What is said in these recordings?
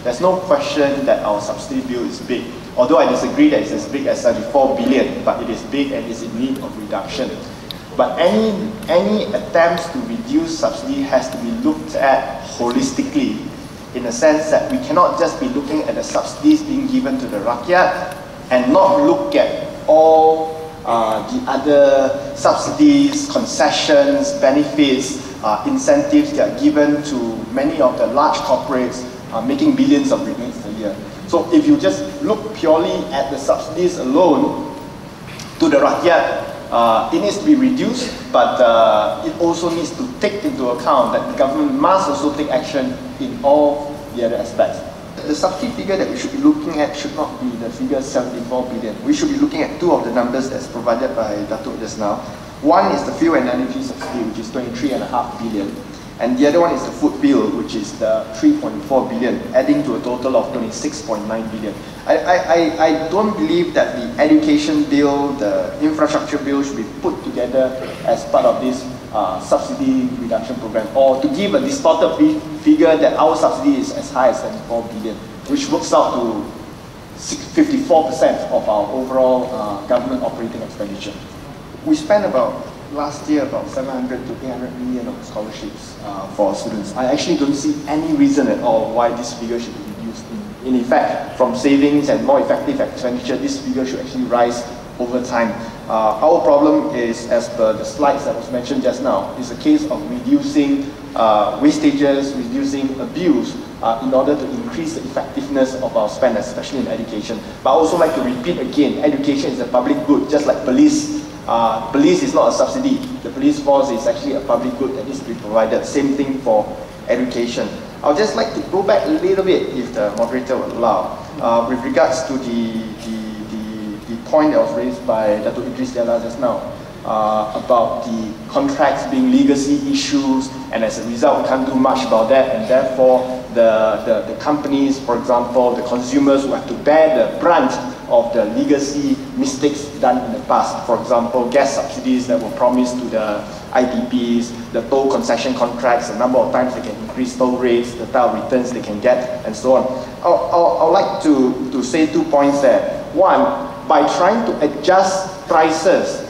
There's no question that our subsidy bill is big, although I disagree that it's as big as 74 billion, but it is big and is in need of reduction. But any attempts to reduce subsidy has to be looked at holistically, in the sense that we cannot just be looking at the subsidies being given to the rakyat and not look at all the other subsidies, concessions, benefits, incentives that are given to many of the large corporates making billions of ringgit a year. So if you just look purely at the subsidies alone to the rakyat, it needs to be reduced, but it also needs to take into account that the government must also take action in all the other aspects. The subsidy figure that we should be looking at should not be the figure 74 billion. We should be looking at two of the numbers that's provided by Datuk just now. One is the fuel and energy subsidy, which is 23.5 billion. And the other one is the food bill, which is the 3.4 billion, adding to a total of 26.9 billion. I don't believe that the education bill, the infrastructure bill should be put together as part of this subsidy reduction program, or to give a distorted figure that our subsidy is as high as 74 billion, which works out to 54% of our overall government operating expenditure. We spent last year about 700 to 800 million on scholarships for students. I actually don't see any reason at all why this figure should be reduced. In effect, from savings and more effective expenditure, this figure should actually rise over time. Our problem is, as per the slides that was mentioned just now, is a case of reducing wastages, reducing abuse in order to increase the effectiveness of our spend, especially in education. But I also like to repeat again, education is a public good, just like police. Police is not a subsidy. The police force is actually a public good that needs to be provided. Same thing for education. I would just like to go back a little bit, if the moderator would allow, with regards to the point that was raised by Datuk Idris Jaya just now, about the contracts being legacy issues, and as a result we can't do much about that, and therefore the companies, for example, the consumers will have to bear the brunt of the legacy mistakes done in the past. For example, gas subsidies that were promised to the IPPs, the toll concession contracts, the number of times they can increase toll rates, the type of returns they can get, and so on. I'd like to say 2 points there. One, by trying to adjust prices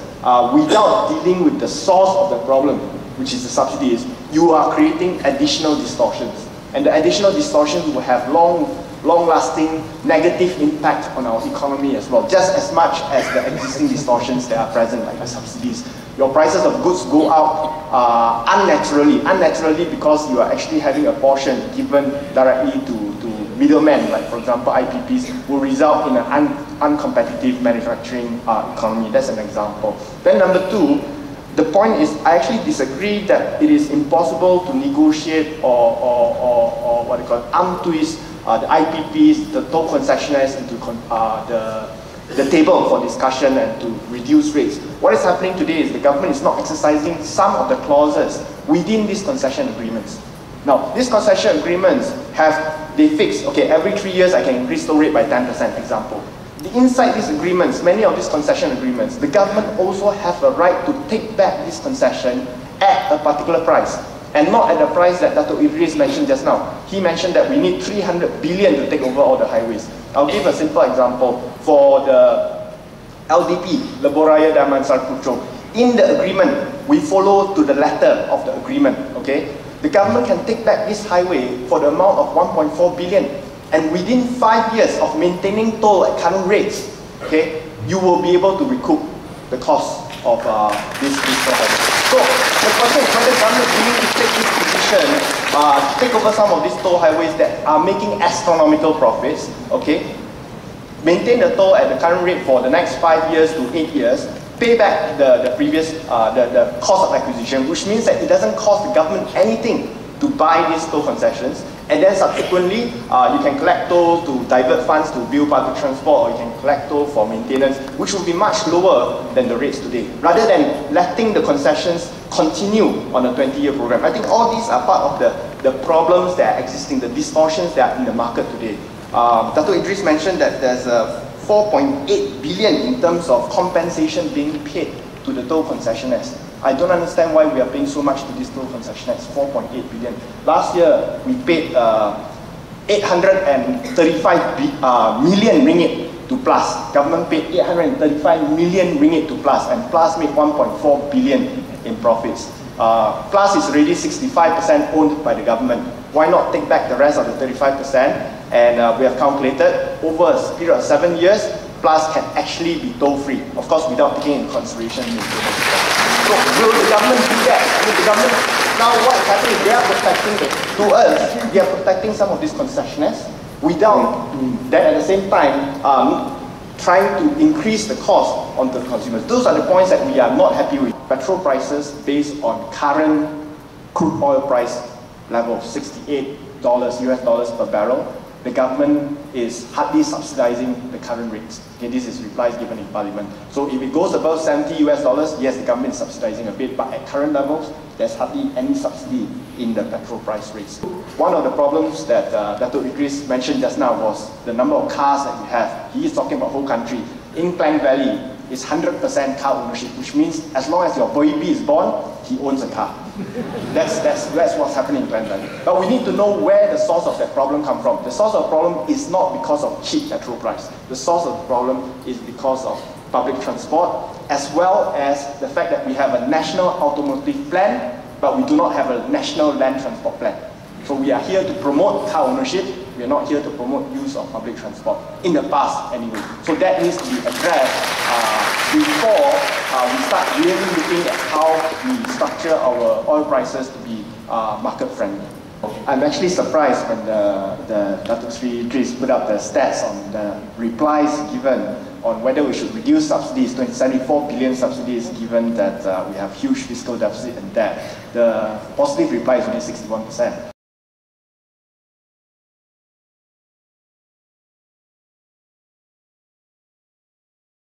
without dealing with the source of the problem, which is the subsidies, you are creating additional distortions. And the additional distortions will have long-lasting negative impact on our economy as well, just as much as the existing distortions that are present, like the subsidies. Your prices of goods go up unnaturally because you are actually having a portion given directly to middlemen, like for example IPPs, will result in an uncompetitive manufacturing economy. That's an example. Then number two, the point is, I actually disagree that it is impossible to negotiate or what they call arm twist the IPPs, the toll concessionaires into the table for discussion and to reduce rates. What is happening today is the government is not exercising some of the clauses within these concession agreements. Now, these concession agreements they fix, okay, every 3 years I can increase toll rate by 10%, example. Inside these agreements, many of these concession agreements, the government also have a right to take back this concession at a particular price, and not at the price that Datuk Idris mentioned just now. He mentioned that we need 300 billion to take over all the highways. I'll give a simple example. For the LDP, Leboraya Damansar Puchong, in the agreement, we follow to the letter of the agreement, okay? The government can take back this highway for the amount of 1.4 billion. And within 5 years of maintaining toll at current rates, okay, you will be able to recoup the cost of this highway. So the question is whether the government is willing to take this position, take over some of these toll highways that are making astronomical profits, okay, maintain the toll at the current rate for the next 5 years to 8 years, pay back the previous the cost of acquisition, which means that it doesn't cost the government anything to buy these toll concessions, and then subsequently you can collect toll to divert funds to build public transport, or you can collect toll for maintenance, which will be much lower than the rates today, rather than letting the concessions continue on a 20-year program. I think all these are part of the problems that are existing, the distortions that are in the market today. Datuk Idris mentioned that there's a 4.8 billion in terms of compensation being paid to the toll concessionaires. I don't understand why we are paying so much to these toll concessionaires, 4.8 billion. Last year, we paid 835 million ringgit to Plus. Government paid 835 million ringgit to Plus, and Plus made 1.4 billion in profits. Plus is already 65% owned by the government. Why not take back the rest of the 35%? And we have calculated over a period of 7 years, Plus can actually be toll-free, of course without taking into consideration maintenance. So will the government do that? I mean, the government, now what is happening is they are protecting, to us, they are protecting some of these concessionaires without that at the same time trying to increase the cost on the consumers. Those are the points that we are not happy with. Petrol prices based on current crude oil price level of $68 US dollars per barrel. The government is hardly subsidizing the current rates. Okay, this is replies given in Parliament. So if it goes above 70 US dollars, yes, the government is subsidizing a bit, but at current levels, there's hardly any subsidy in the petrol price rates. One of the problems that Dato' Idris mentioned just now was the number of cars that we have. He is talking about whole country. In Klang Valley, it's 100% car ownership, which means as long as your baby is born, he owns a car. That's what's happening in Klang Valley. But we need to know where the source of that problem comes from. The source of the problem is not because of cheap petrol price. The source of the problem is because of public transport, as well as the fact that we have a national automotive plan, but we do not have a national land transport plan. So we are here to promote car ownership. We are not here to promote use of public transport, in the past anyway. So that needs to be addressed before we start really looking at how we structure our oil prices to be market friendly. I'm actually surprised when the Dato' Sri Idris put up the stats on the replies given on whether we should reduce subsidies, 74 billion subsidies, given that we have huge fiscal deficit and debt. The positive reply is only 61%.